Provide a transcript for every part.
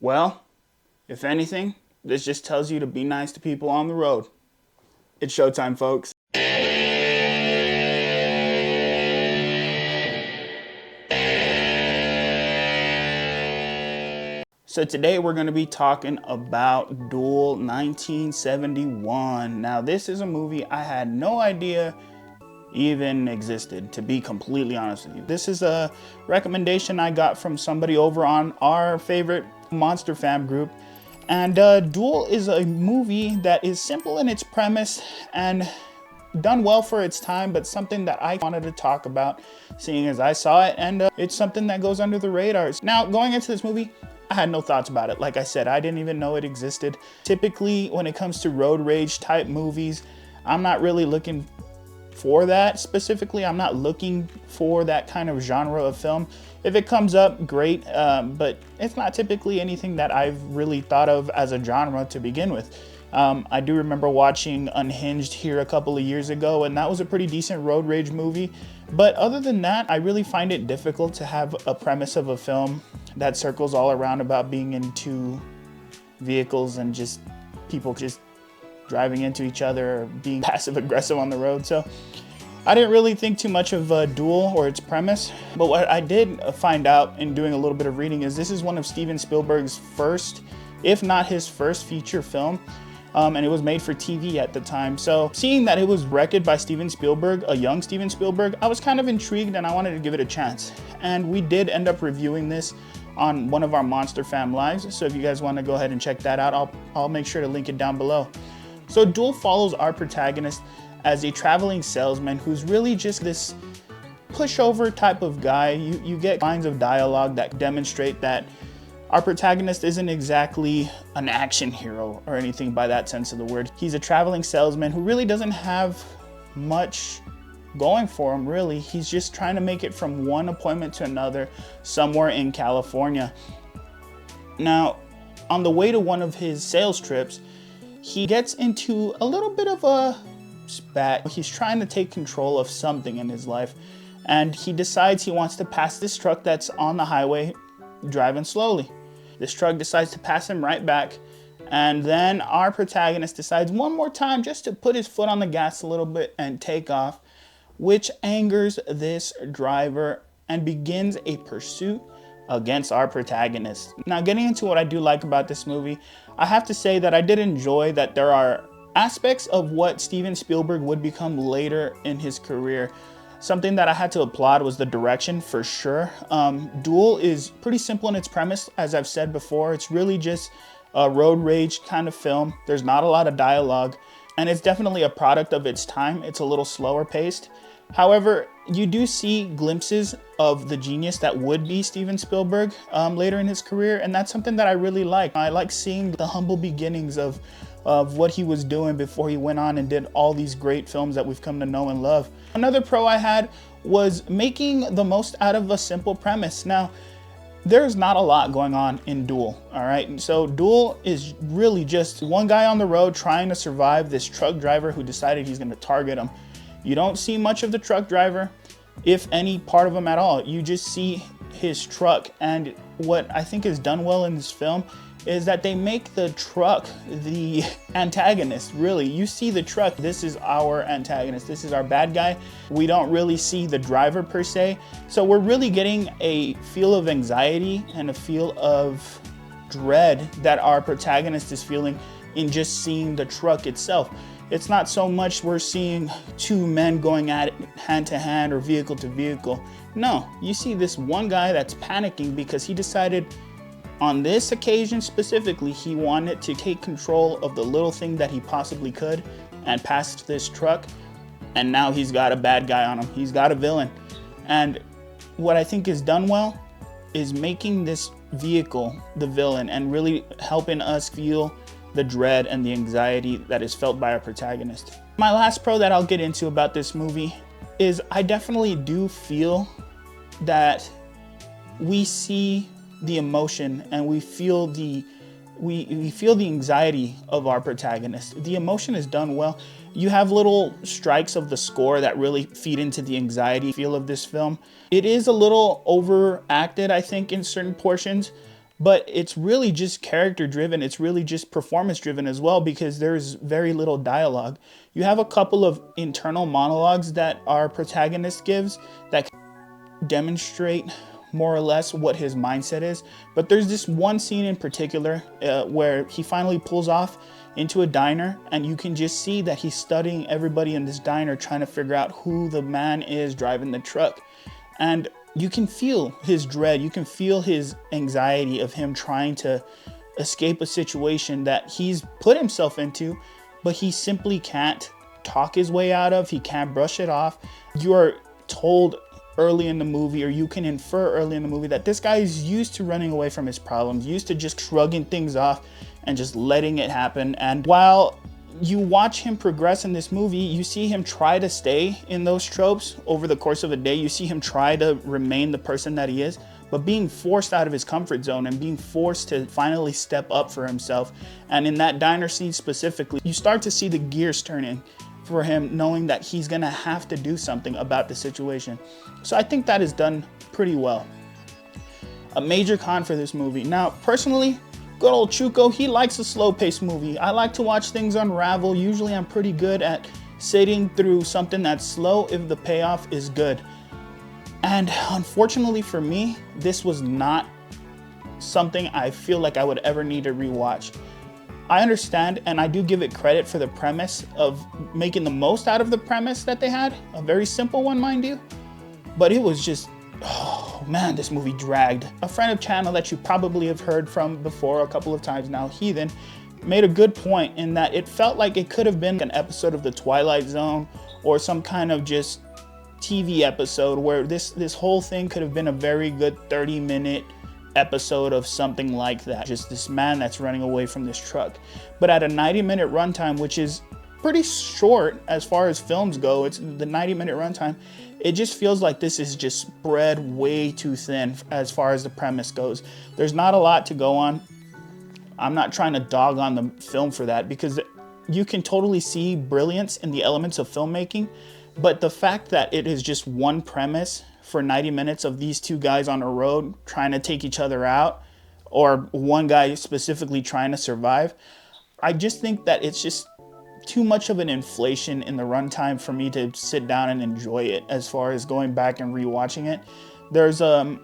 Well, if anything, this just tells you to be nice to people on the road. It's showtime, folks. So today we're going to be talking about Duel 1971. Now this is a movie I had no idea even existed, to be completely honest with you. This is a recommendation I got from somebody over on our favorite MonsterFam group. And Duel is a movie that is simple in its premise and done well for its time, but something that I wanted to talk about seeing as I saw it, and it's something that goes under the radars. Now, going into this movie, I had no thoughts about it. Like I said, I didn't even know it existed. Typically, when it comes to road rage type movies, I'm not really looking for that specifically. I'm not looking for that kind of genre of film. If it comes up, great, but it's not typically anything that I've really thought of as a genre to begin with. I do remember watching Unhinged here a couple of years ago, and that was a pretty decent road rage movie. But other than that, I really find it difficult to have a premise of a film that circles all around about being into vehicles and just people just driving into each other or being passive aggressive on the road. So I didn't really think too much of Duel or its premise, but what I did find out in doing a little bit of reading is this is one of Steven Spielberg's first, if not his first feature film. And it was made for TV at the time. So seeing that it was directed by Steven Spielberg, a young Steven Spielberg, I was kind of intrigued and I wanted to give it a chance. And we did end up reviewing this on one of our MonsterFam lives. So if you guys want to go ahead and check that out, I'll make sure to link it down below. So Duel follows our protagonist as a traveling salesman who's really just this pushover type of guy. You get lines of dialogue that demonstrate that our protagonist isn't exactly an action hero or anything by that sense of the word. He's a traveling salesman who really doesn't have much going for him, really. He's just trying to make it from one appointment to another somewhere in California. Now, on the way to one of his sales trips, he gets into a little bit of a spat. He's trying to take control of something in his life, and he decides he wants to pass this truck that's on the highway driving slowly. This truck decides to pass him right back, and then our protagonist decides one more time just to put his foot on the gas a little bit and take off, which angers this driver and begins a pursuit against our protagonist. Now, getting into what I do like about this movie, I have to say that I did enjoy that there are aspects of what Steven Spielberg would become later in his career. Something that I had to applaud was the direction, for sure. Duel is pretty simple in its premise, as I've said before. It's really just a road rage kind of film. There's not a lot of dialogue, and it's definitely a product of its time. It's a little slower paced. However, you do see glimpses of the genius that would be Steven Spielberg later in his career, and that's something that I really like. I like seeing the humble beginnings of what he was doing before he went on and did all these great films that we've come to know and love. Another pro I had was making the most out of a simple premise. Now, there's not a lot going on in Duel, all right? And so Duel is really just one guy on the road trying to survive this truck driver who decided he's gonna target him. You don't see much of the truck driver, if any part of him at all. You just see his truck, and what I think is done well in this film is that they make the truck the antagonist, really. You see the truck, this is our antagonist, this is our bad guy. We don't really see the driver per se. So we're really getting a feel of anxiety and a feel of dread that our protagonist is feeling in just seeing the truck itself. It's not so much we're seeing two men going at it hand to hand or vehicle to vehicle. No, you see this one guy that's panicking because he decided on this occasion specifically, he wanted to take control of the little thing that he possibly could and pass this truck. And now he's got a bad guy on him. He's got a villain. And what I think is done well is making this vehicle the villain and really helping us feel the dread and the anxiety that is felt by our protagonist. My last pro that I'll get into about this movie is I definitely do feel that we see the emotion and we feel the anxiety of our protagonist. The emotion is done well. You have little strikes of the score that really feed into the anxiety feel of this film. It is a little overacted, I think, in certain portions, but it's really just character driven. It's really just performance driven as well, because there's very little dialogue. You have a couple of internal monologues that our protagonist gives that demonstrate more or less what his mindset is. But there's this one scene in particular where he finally pulls off into a diner, and you can just see that he's studying everybody in this diner, trying to figure out who the man is driving the truck. And you can feel his dread, you can feel his anxiety of him trying to escape a situation that he's put himself into, but he simply can't talk his way out of, he can't brush it off. You are told early in the movie, or you can infer early in the movie, that this guy is used to running away from his problems, used to just shrugging things off and just letting it happen. And while you watch him progress in this movie, you see him try to stay in those tropes over the course of a day. You see him try to remain the person that he is, but being forced out of his comfort zone and being forced to finally step up for himself. And in that diner scene specifically, you start to see the gears turning for him, knowing that he's gonna have to do something about the situation. So I think that is done pretty well. A major con for this movie. Now, personally, good old Chuko, he likes a slow-paced movie. I like to watch things unravel. Usually I'm pretty good at sitting through something that's slow if the payoff is good. And unfortunately for me, this was not something I feel like I would ever need to rewatch. I understand, and I do give it credit for the premise of making the most out of the premise that they had. A very simple one, mind you. But it was just, oh man, this movie dragged. A friend of channel that you probably have heard from before a couple of times now, Heathen, made a good point in that it felt like it could have been an episode of The Twilight Zone or some kind of just TV episode where this whole thing could have been a very good 30-minute episode of something like that. Just this man that's running away from this truck. But at a 90-minute runtime, which is pretty short as far as films go, it's the 90-minute runtime, it just feels like this is just spread way too thin as far as the premise goes. There's not a lot to go on. I'm not trying to dog on the film for that, because you can totally see brilliance in the elements of filmmaking, but the fact that it is just one premise for 90 minutes of these two guys on a road trying to take each other out, or one guy specifically trying to survive, I just think that it's just too much of an inflation in the runtime for me to sit down and enjoy it. As far as going back and rewatching it, there's a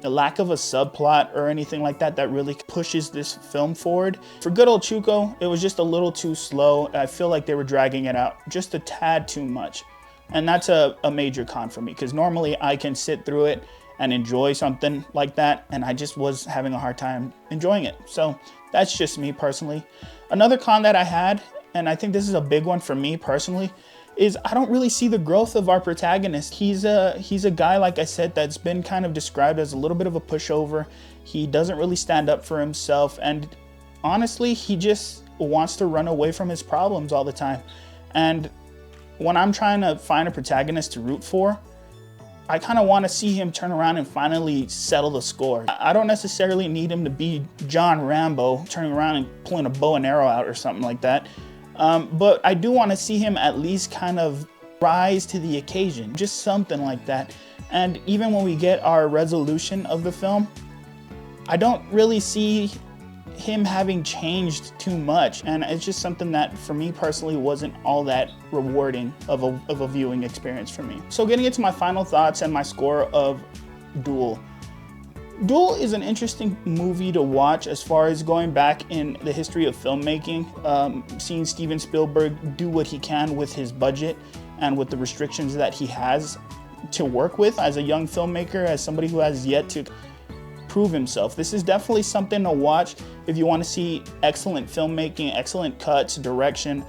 lack of a subplot or anything like that that really pushes this film forward. For good old Chuko, it was just a little too slow. I feel like they were dragging it out just a tad too much. And that's a major con for me, because normally I can sit through it and enjoy something like that, and I just was having a hard time enjoying it. So that's just me personally. Another con that I had, and I think this is a big one for me personally, is I don't really see the growth of our protagonist. He's a guy, like I said, that's been kind of described as a little bit of a pushover. He doesn't really stand up for himself, and honestly, he just wants to run away from his problems all the time. And when I'm trying to find a protagonist to root for, I kind of want to see him turn around and finally settle the score. I don't necessarily need him to be John Rambo, turning around and pulling a bow and arrow out or something like that. But I do want to see him at least kind of rise to the occasion, just something like that. And even when we get our resolution of the film, I don't really see him having changed too much, and it's just something that for me personally wasn't all that rewarding of a viewing experience for me. So getting into my final thoughts and my score of Duel. Duel is an interesting movie to watch as far as going back in the history of filmmaking, seeing Steven Spielberg do what he can with his budget and with the restrictions that he has to work with as a young filmmaker, as somebody who has yet to prove himself. This is definitely something to watch if you want to see excellent filmmaking, excellent cuts, direction,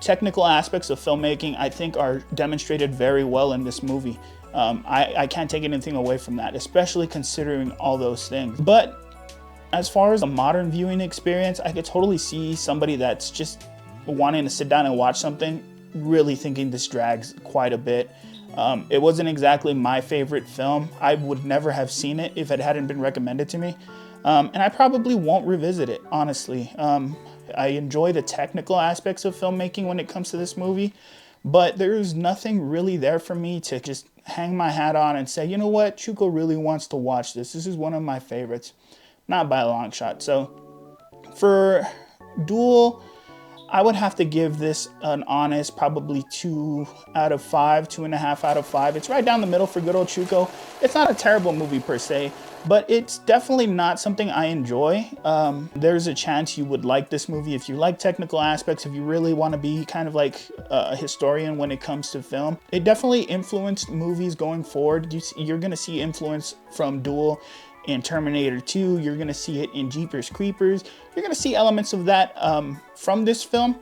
technical aspects of filmmaking. I think are demonstrated very well in this movie. I can't take anything away from that, especially considering all those things. But as far as a modern viewing experience, I could totally see somebody that's just wanting to sit down and watch something really thinking this drags quite a bit. It wasn't exactly my favorite film. I would never have seen it if it hadn't been recommended to me. And I probably won't revisit it, honestly. I enjoy the technical aspects of filmmaking when it comes to this movie, but there's nothing really there for me to just hang my hat on and say, you know what, Chuko really wants to watch this. This is one of my favorites. not by a long shot. So for Duel, I would have to give this an honest, probably 2 out of 5, 2.5 out of 5. It's right down the middle for good old Chuko. It's not a terrible movie per se, but it's definitely not something I enjoy. There's a chance you would like this movie if you like technical aspects, if you really want to be kind of like a historian when it comes to film. It definitely influenced movies going forward. You're going to see influence from Duel in Terminator 2, you're gonna see it in Jeepers Creepers. You're gonna see elements of that from this film.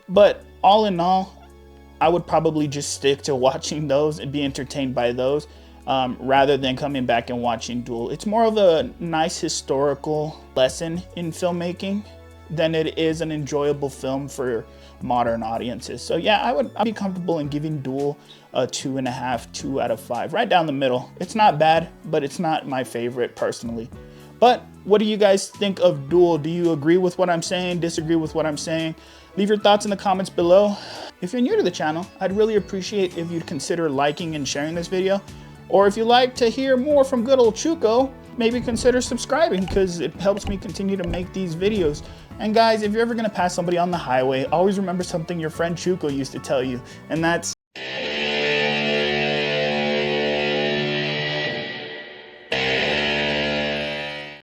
But all in all, I would probably just stick to watching those and be entertained by those rather than coming back and watching Duel. It's more of a nice historical lesson in filmmaking than it is an enjoyable film for modern audiences. So yeah, I'd be comfortable in giving Duel a 2.5, 2 out of 5, right down the middle. It's not bad, but it's not my favorite personally. But what do you guys think of Duel? Do you agree with what I'm saying? Disagree with what I'm saying? Leave your thoughts in the comments below. If you're new to the channel, I'd really appreciate if you'd consider liking and sharing this video. Or if you'd like to hear more from good old Chuko, maybe consider subscribing because it helps me continue to make these videos. And guys, if you're ever gonna pass somebody on the highway, always remember something your friend Chuko used to tell you, and that's